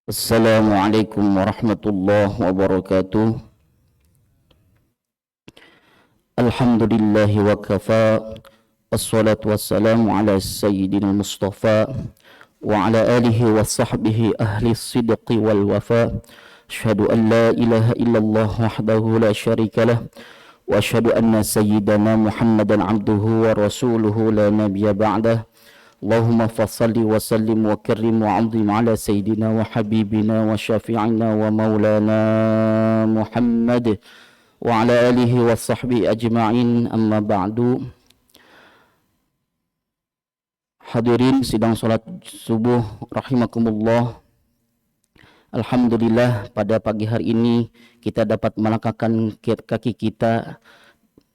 Assalamualaikum warahmatullahi wabarakatuh. Alhamdulillahi wa kafa. Assalatu wassalamu ala sayyidina Mustafa wa ala alihi wa sahbihi ahli sidqi wal wafa. Asyhadu an la ilaha illallah wahdahu la syarika lah wa asyhadu anna sayyidana Muhammadan abduhu wa rasuluhu la nabiyya ba'dah. Allahumma fassalli wa sallim wa karrim wa azim ala sayyidina wa habibina wa syafi'ina wa maulana Muhammad wa ala alihi wa sahbihi ajma'in, amma ba'du. Hadirin sidang salat subuh rahimakumullah. Alhamdulillah, pada pagi hari ini kita dapat melangkahkan kaki kita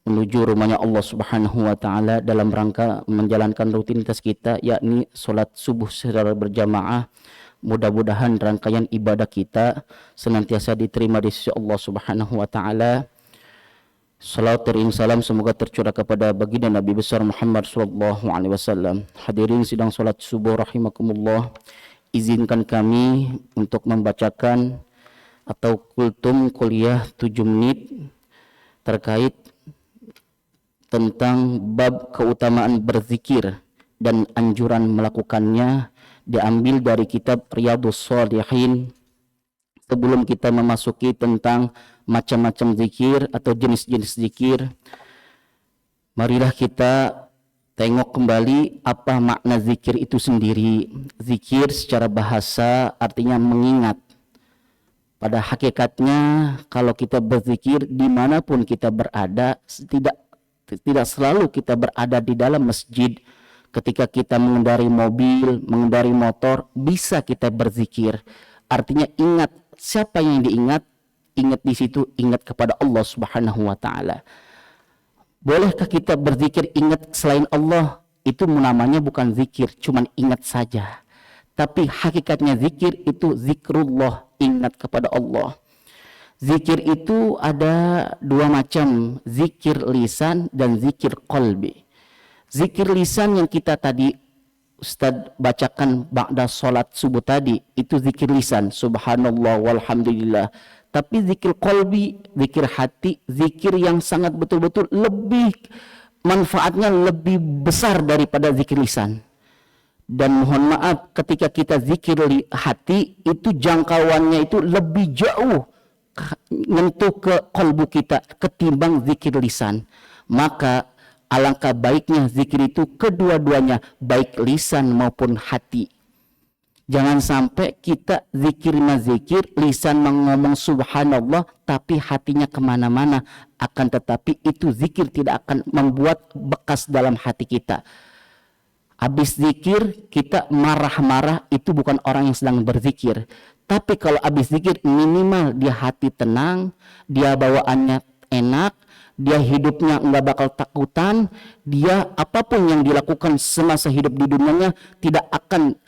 menuju rumahnya Allah Subhanahu wa taala dalam rangka menjalankan rutinitas kita, yakni salat subuh secara berjamaah. Mudah-mudahan rangkaian ibadah kita senantiasa diterima di sisi Allah Subhanahu wa taala. Salawat dan salam semoga tercurah kepada baginda Nabi besar Muhammad sallallahu alaihi wasallam. Hadirin sidang salat subuh rahimakumullah, izinkan kami untuk membacakan atau kultum kuliah 7 menit terkait tentang bab keutamaan berzikir dan anjuran melakukannya, diambil dari kitab Riyadhus Shalihin. Sebelum kita memasuki tentang macam-macam zikir atau jenis-jenis zikir, marilah kita tengok kembali apa makna zikir itu sendiri. Zikir secara bahasa artinya mengingat. Pada hakikatnya kalau kita berzikir dimanapun kita berada, tidak selalu kita berada di dalam masjid. Ketika kita mengendari mobil, mengendari motor, bisa kita berzikir. Artinya ingat siapa yang diingat, ingat di situ, ingat kepada Allah Subhanahu wa taala. Bolehkah kita berzikir ingat selain Allah? Itu namanya bukan zikir, cuman ingat saja. Tapi hakikatnya zikir itu zikrullah, ingat kepada Allah. Zikir itu ada dua macam, zikir lisan dan zikir qalbi. Zikir lisan yang kita tadi Ustaz bacakan ba'da salat subuh tadi, itu zikir lisan, subhanallah walhamdulillah. Tapi zikir qalbi, zikir hati, zikir yang sangat betul-betul lebih manfaatnya lebih besar daripada zikir lisan. Dan mohon maaf, ketika kita zikir hati, itu jangkauannya itu lebih jauh nyentuh ke kalbu kita ketimbang zikir lisan. Maka alangkah baiknya zikir itu kedua-duanya, baik lisan maupun hati. Jangan sampai kita zikir, lisan mengomong subhanallah tapi hatinya kemana-mana, akan tetapi itu zikir tidak akan membuat bekas dalam hati kita. Habis zikir kita marah-marah, itu bukan orang yang sedang berzikir. Tapi kalau habis zikir minimal dia hati tenang, dia bawaannya enak, dia hidupnya nggak bakal takutan, dia apapun yang dilakukan semasa hidup di dunianya tidak akan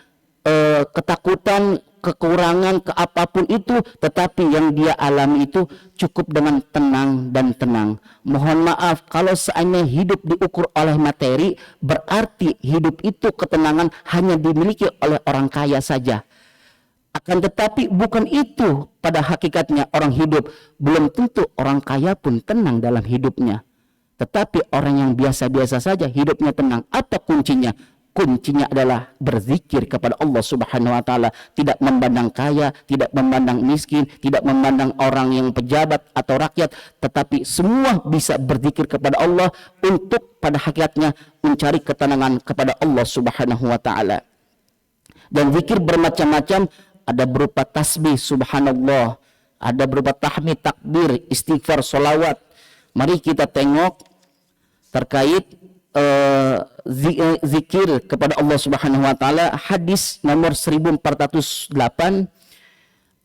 ketakutan, kekurangan, ke apapun itu, tetapi yang dia alami itu cukup dengan tenang dan tenang. Mohon maaf, kalau seandainya hidup diukur oleh materi, berarti hidup itu ketenangan hanya dimiliki oleh orang kaya saja. Akan tetapi bukan itu pada hakikatnya orang hidup. Belum tentu orang kaya pun tenang dalam hidupnya. Tetapi orang yang biasa-biasa saja hidupnya tenang. Apa kuncinya? Kuncinya adalah berzikir kepada Allah Subhanahu wa taala, tidak memandang kaya, tidak memandang miskin, tidak memandang orang yang pejabat atau rakyat, tetapi semua bisa berzikir kepada Allah untuk pada hakikatnya mencari ketenangan kepada Allah Subhanahu wa taala. Dan zikir bermacam-macam, ada berupa tasbih subhanallah, ada berupa tahmid, takbir, istighfar, solawat. Mari kita tengok terkait zikir kepada Allah Subhanahu wa taala. Hadis nomor 1408,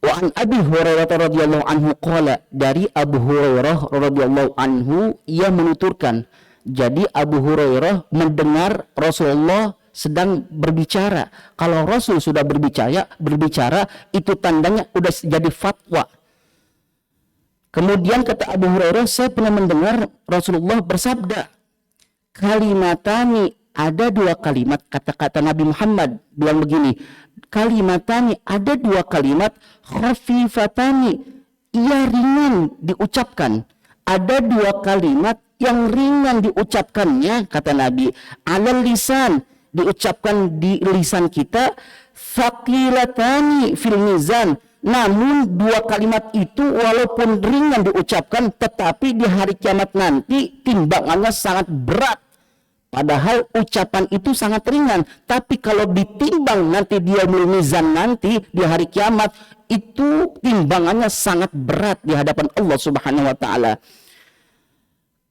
wa an Abi Hurairah radhiyallahu anhu qala, dari Abu Hurairah radhiyallahu anhu ia menuturkan, jadi Abu Hurairah mendengar Rasulullah sedang berbicara. Kalau Rasul sudah berbicara itu tandanya udah jadi fatwa. Kemudian kata Abu Hurairah, saya pernah mendengar Rasulullah bersabda, kalimatani ada dua kalimat, kata-kata Nabi Muhammad bilang begini, kalimatani, ada dua kalimat, khafifatani, ia ringan diucapkan. Ada dua kalimat yang ringan diucapkannya, kata Nabi, alal lisan, diucapkan di lisan kita, thaqilatani fil mizan. Namun dua kalimat itu walaupun ringan diucapkan, tetapi di hari kiamat nanti timbangannya sangat berat. Padahal ucapan itu sangat ringan, tapi kalau ditimbang nanti dia mizan nanti di hari kiamat, itu timbangannya sangat berat di hadapan Allah Subhanahu wa taala.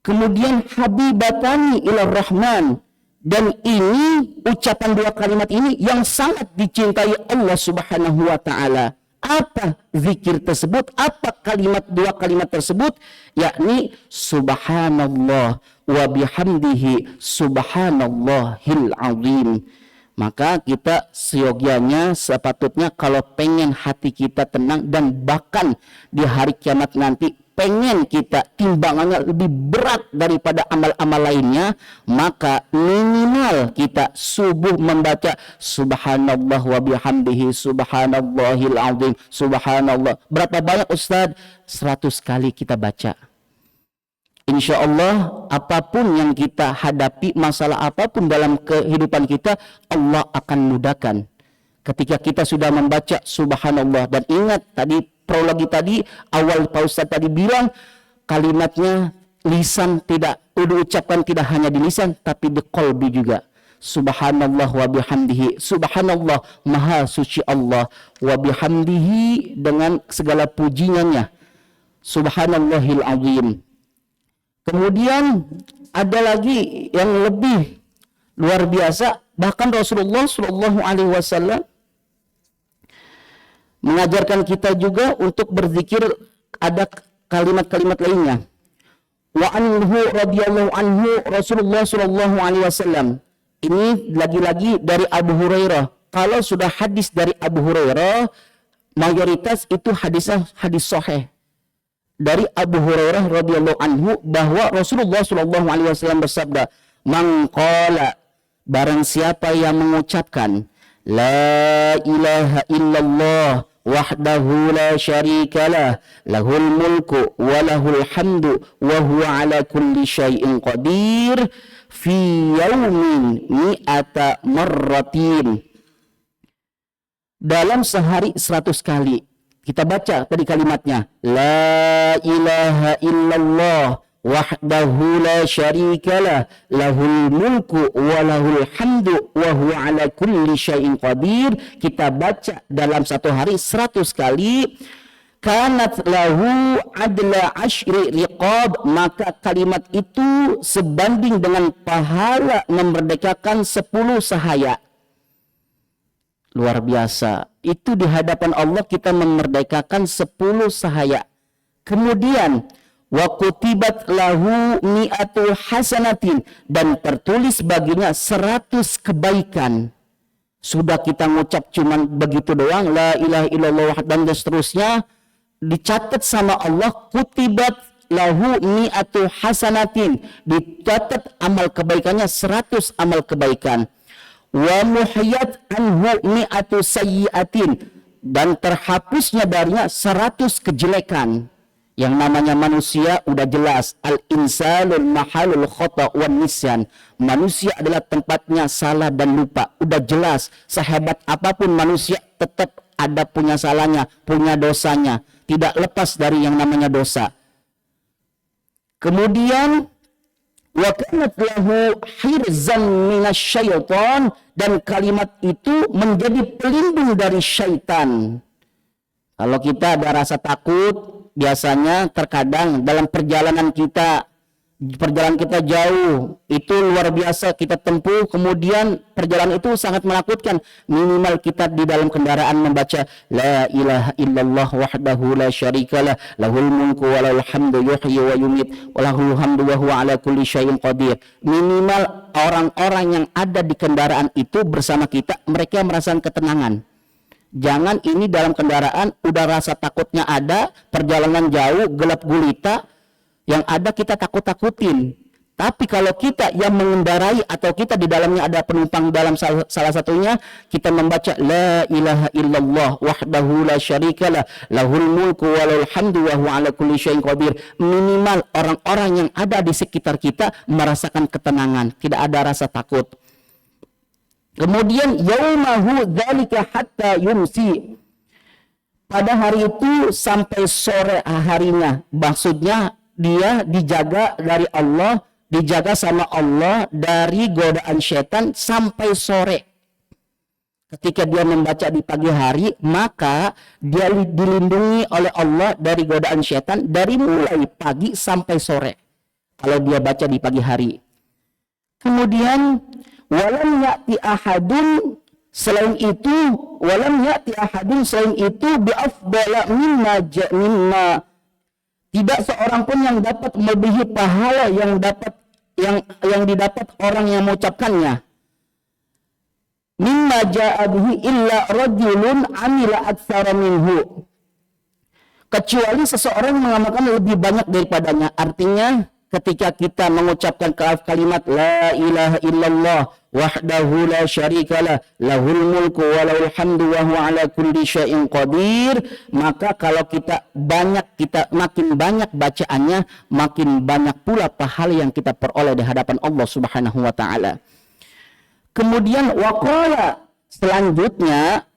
Kemudian habibatani ilar rahman, dan ini ucapan dua kalimat ini yang sangat dicintai Allah Subhanahu wa taala. Apa zikir tersebut? Apa dua kalimat tersebut? Yakni subhanallah wa bihamdihi subhanallahil azim. Maka kita seyogianya, sepatutnya kalau pengen hati kita tenang dan bahkan di hari kiamat nanti pengen kita timbangannya lebih berat daripada amal-amal lainnya, maka minimal kita subuh membaca subhanallah wa bihamdihi subhanallahil azim, subhanallah. Berapa banyak Ustaz? 100 kali kita baca. Insya Allah apapun yang kita hadapi, masalah apapun dalam kehidupan kita, Allah akan mudahkan ketika kita sudah membaca subhanallah. Dan ingat tadi prologi tadi, awal Pak Ustadz tadi bilang kalimatnya lisan tidak diucapkan, tidak hanya di lisan tapi di qalbi juga. Subhanallah wa bihamdihi, subhanallah maha suci Allah, wa bihamdihi dengan segala pujiannya, subhanallahil azim. Kemudian ada lagi yang lebih luar biasa, bahkan Rasulullah Shallallahu Alaihi Wasallam mengajarkan kita juga untuk berzikir, ada kalimat-kalimat lainnya. Wa anhu radhiyallahu anhu Rasulullah Shallallahu Alaihi Wasallam. Ini lagi-lagi dari Abu Hurairah. Kalau sudah hadis dari Abu Hurairah, mayoritas itu hadisnya hadis sahih. Dari Abu Hurairah radhiyallahu anhu bahwa Rasulullah Shallallahu Alaihi Wasallam bersabda, "Man qala, barang siapa yang mengucapkan la ilaha illallah wahdahu la syarikalah, lahul mulku wa lahul hamdu wa huwa ala kulli syai'in qadir fi yaumin mi'ata marratin." Dalam sehari 100 kali. Kita baca tadi kalimatnya, la ilaha illallah wahdahu la syarikalah, lahul mulku wa lahul hamdu wa huwa ala kulli syai'in qadir. Kita baca dalam satu hari 100 kali. Kanat lahu adla ashri riqab, maka kalimat itu sebanding dengan pahala memerdekakan 10 sahaya. Luar biasa. Itu di hadapan Allah kita memerdekakan 10 sahaya. Kemudian wa kutibat lahu mi'atul hasanatin, dan tertulis baginya 100 kebaikan. Sudah kita ngucap cuman begitu doang, la ilaha illallah dan seterusnya, dicatat sama Allah, kutibat lahu mi'atul hasanatin, dicatat amal kebaikannya 100 amal kebaikan. Wa muhiyat anhu mi'atu sayyiatin, dan terhapusnya darinya 100 kejelekan. Yang namanya manusia udah jelas, al insanul mahalul khata wan nisyan, manusia adalah tempatnya salah dan lupa, udah jelas. Sehebat apapun manusia tetap ada punya salahnya, punya dosanya, tidak lepas dari yang namanya dosa. Kemudian wa kanat lahu hirzan minasyaiton, dan kalimat itu menjadi pelindung dari syaitan. Kalau kita ada rasa takut, biasanya terkadang dalam perjalanan kita jauh, itu luar biasa kita tempuh, kemudian perjalanan itu sangat menakutkan, minimal kita di dalam kendaraan membaca la ilaha illallah wahdahu la syarikalah, lahul mulku wa lahul hamdu yuhyi wa yumit wa lahul hamdu wa huwa ala kulli syai'in qadir. Minimal orang-orang yang ada di kendaraan itu bersama kita, mereka merasakan ketenangan. Jangan ini dalam kendaraan udah rasa takutnya ada, perjalanan jauh, gelap gulita, yang ada kita takut-takutin. Tapi kalau kita yang mengendarai atau kita di dalamnya ada penumpang dalam salah satunya, kita membaca la ilaha illallah wahdahu la syarikalah lahul mulku wa lahul hamdu wa huwa ala kulli syai'in qadir. Minimal orang-orang yang ada di sekitar kita merasakan ketenangan, tidak ada rasa takut. Kemudian yaumahu dzalika hatta yumsi. Pada hari itu sampai sore harinya. Maksudnya dia dijaga dari Allah, dijaga sama Allah dari godaan setan sampai sore. Ketika dia membaca di pagi hari, maka dia dilindungi oleh Allah dari godaan setan dari mulai pagi sampai sore. Kalau dia baca di pagi hari. Kemudian walam ya'ti ahadun selain itu bi afdala mimma tidak seorang pun yang dapat melebihi pahala yang didapat orang yang mengucapkannya. Mimma ja'a bihi illa rajulun amila aktsara minhu. Kecuali seseorang mengamalkan lebih banyak daripadanya. Artinya ketika kita mengucapkan kalimat la ilaha illallah wahdahu la syarikalah lahul mulku wa lahul hamdu wa huwa ala kulli syai'in qadir, maka kalau kita makin banyak bacaannya, makin banyak pula pahala yang kita peroleh di hadapan Allah Subhanahu wa taala. Kemudian waqala, selanjutnya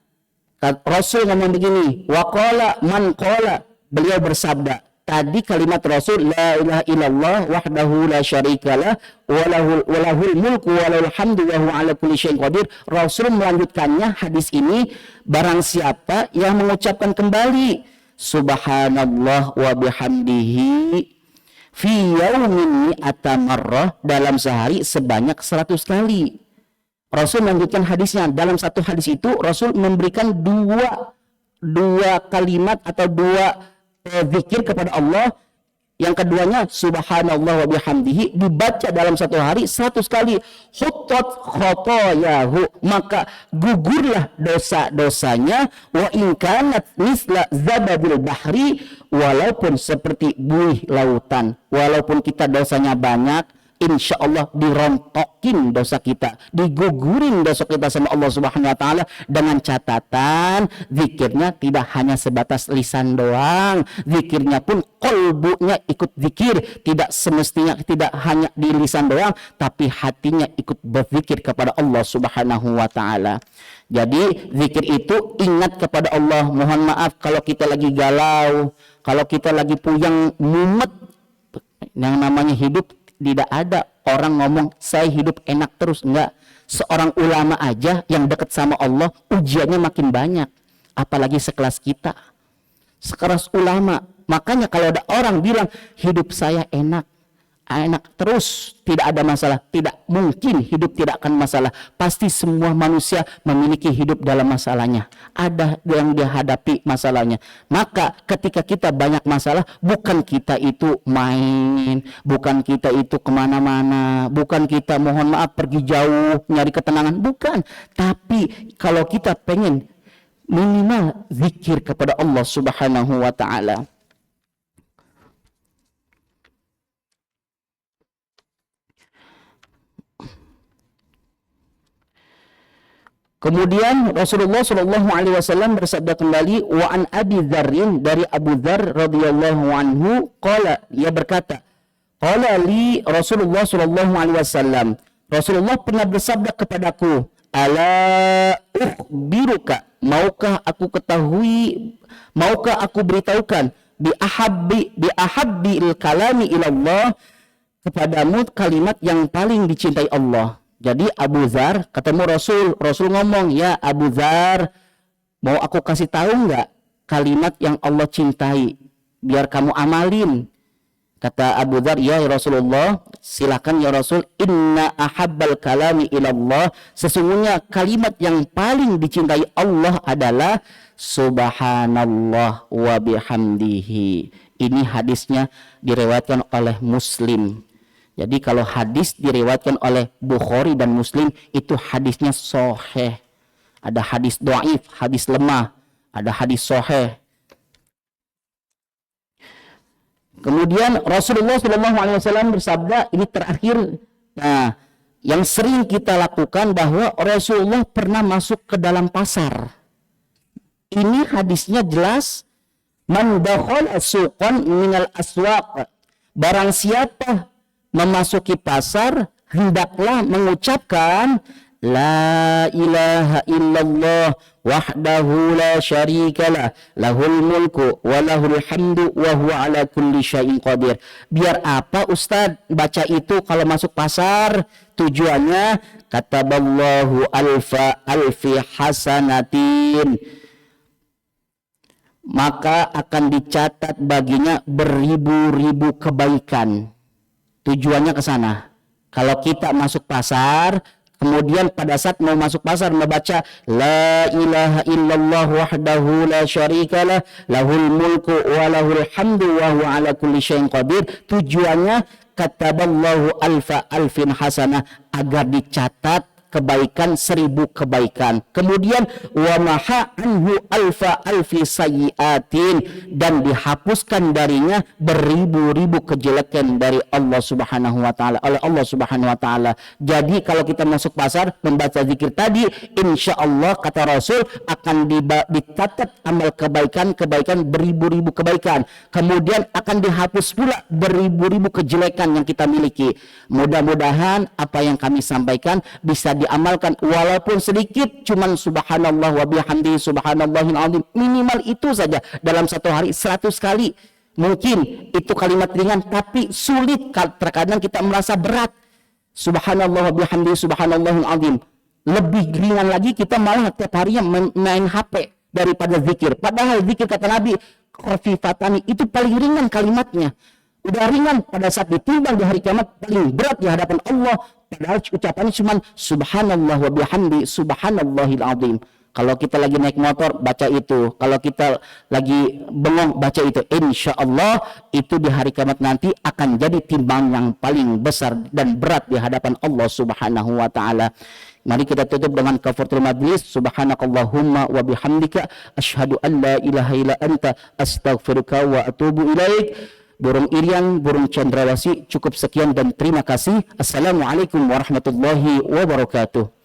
Rasul ngomong begini, waqala man qala, beliau bersabda. Tadi kalimat Rasul la ilaha illallah wahdahu la syarikalah wa lahul mulku wa lahul hamdu wa huwa ala kulli syai'in qadir. Rasul melanjutkannya hadis ini, barang siapa yang mengucapkan kembali subhanallah wa bihamdihi fi yaumin mi'ata marrah, dalam sehari sebanyak 100 kali. Rasul melanjutkan hadisnya. Dalam satu hadis itu Rasul memberikan dua kalimat atau dua zikir kepada Allah. Yang keduanya subhanallah wa bihamdihi, dibaca dalam satu hari 100 kali. Huttat khotoyahu, maka gugurlah dosa-dosanya. Wa in kanat misla zabadil bahri, walaupun seperti buih lautan. Walaupun kita dosanya banyak, insya Allah dirontokin dosa kita, digugurin dosa kita sama Allah Subhanahu wa taala, dengan catatan zikirnya tidak hanya sebatas lisan doang, zikirnya pun kolbunya ikut zikir, tidak semestinya tidak hanya di lisan doang, tapi hatinya ikut berzikir kepada Allah Subhanahu wa taala. Jadi zikir itu ingat kepada Allah. Mohon maaf kalau kita lagi galau, kalau kita lagi puyeng, mumet, yang namanya hidup tidak ada orang ngomong saya hidup enak terus, enggak. Seorang ulama aja yang dekat sama Allah ujiannya makin banyak, apalagi sekelas kita, sekelas ulama. Makanya kalau ada orang bilang hidup saya enak terus, tidak ada masalah. Tidak mungkin hidup tidak akan masalah. Pasti semua manusia memiliki hidup dalam masalahnya, ada yang dihadapi masalahnya. Maka ketika kita banyak masalah, bukan kita itu main, bukan kita itu kemana-mana, bukan kita mohon maaf pergi jauh nyari ketenangan, bukan. Tapi kalau kita pengen minimal zikir kepada Allah Subhanahu wa ta'ala. Kemudian Rasulullah Shallallahu Alaihi Wasallam bersabda kembali, wa an Abi Dzarrin, dari Abu Dzar radhiyallahu anhu, qala, ia berkata, qala li Rasulullah Shallallahu Alaihi Wasallam, Rasulullah pernah bersabda kepadaku, ala ukhbiruka, maukah aku beritahukan, bi ahabbil kalami ilallah, kepadamu kalimat yang paling dicintai Allah. Jadi Abu Dzar ketemu Rasul ngomong, ya Abu Dzar, mau aku kasih tahu nggak kalimat yang Allah cintai, biar kamu amalin. Kata Abu Dzar, ya Rasulullah, silakan ya Rasul. Inna ahabbal kalami ilallah, sesungguhnya kalimat yang paling dicintai Allah adalah subhanallah wa bihamdihi. Ini hadisnya diriwayatkan oleh Muslim. Jadi kalau hadis diriwayatkan oleh Bukhari dan Muslim, itu hadisnya sahih. Ada hadis dhaif, hadis lemah, ada hadis sahih. Kemudian Rasulullah SAW bersabda, ini terakhir, nah, yang sering kita lakukan bahwa Rasulullah pernah masuk ke dalam pasar. Ini hadisnya jelas, man dakhala suqan minal aswaq. Barang siapa memasuki pasar, hendaklah mengucapkan la ilaha illallah wahdahu la syarikalah lahul mulku wa lahul hamdu wa huwa ala kulli syai'in qadir. Biar apa Ustaz baca itu kalau masuk pasar? Tujuannya kataballahu alfi hasanatin, maka akan dicatat baginya beribu-ribu kebaikan. Tujuannya ke sana. Kalau kita masuk pasar, kemudian pada saat mau masuk pasar membaca la ilaha illallah wahdahu la syarikalah lahul mulku wa lahul hamdu wa huwa ala kulli syai'in qadir, tujuannya kataballahu alfin hasanah, agar dicatat kebaikan 1000 kebaikan. Kemudian wa maha anhu alfi sayyiatin, dan dihapuskan darinya beribu-ribu kejelekan dari Allah Subhanahu wa taala, oleh Allah Subhanahu wa taala. Jadi kalau kita masuk pasar membaca zikir tadi, insyaallah kata Rasul akan dicatat amal kebaikan beribu-ribu kebaikan. Kemudian akan dihapus pula beribu-ribu kejelekan yang kita miliki. Mudah-mudahan apa yang kami sampaikan bisa diamalkan walaupun sedikit, cuman subhanallah wa bihamdihi subhanallahil azim, minimal itu saja dalam satu hari 100 kali. Mungkin itu kalimat ringan tapi sulit, terkadang kita merasa berat. Subhanallah wa bihamdihi subhanallahil azim. Lebih ringan lagi kita malah tiap harinya main HP daripada zikir. Padahal zikir kata Nabi khafifatani, itu paling ringan kalimatnya. Udah ringan, pada saat ditimbang di hari kiamat paling berat di hadapan Allah. Padahal ucapannya cuma subhanallah wa bihamdi subhanallahil azim. Kalau kita lagi naik motor baca itu, kalau kita lagi bengong baca itu, insya Allah itu di hari kiamat nanti akan jadi timbang yang paling besar dan berat di hadapan Allah Subhanahu wa taala. Mari kita tutup dengan kafaratul majlis. Subhanakallahumma wa bihamdika asyhadu an la ilaha illa anta astaghfiruka wa atubu ilaik. Burung Irian, burung cendrawasih, cukup sekian dan terima kasih. Assalamualaikum warahmatullahi wabarakatuh.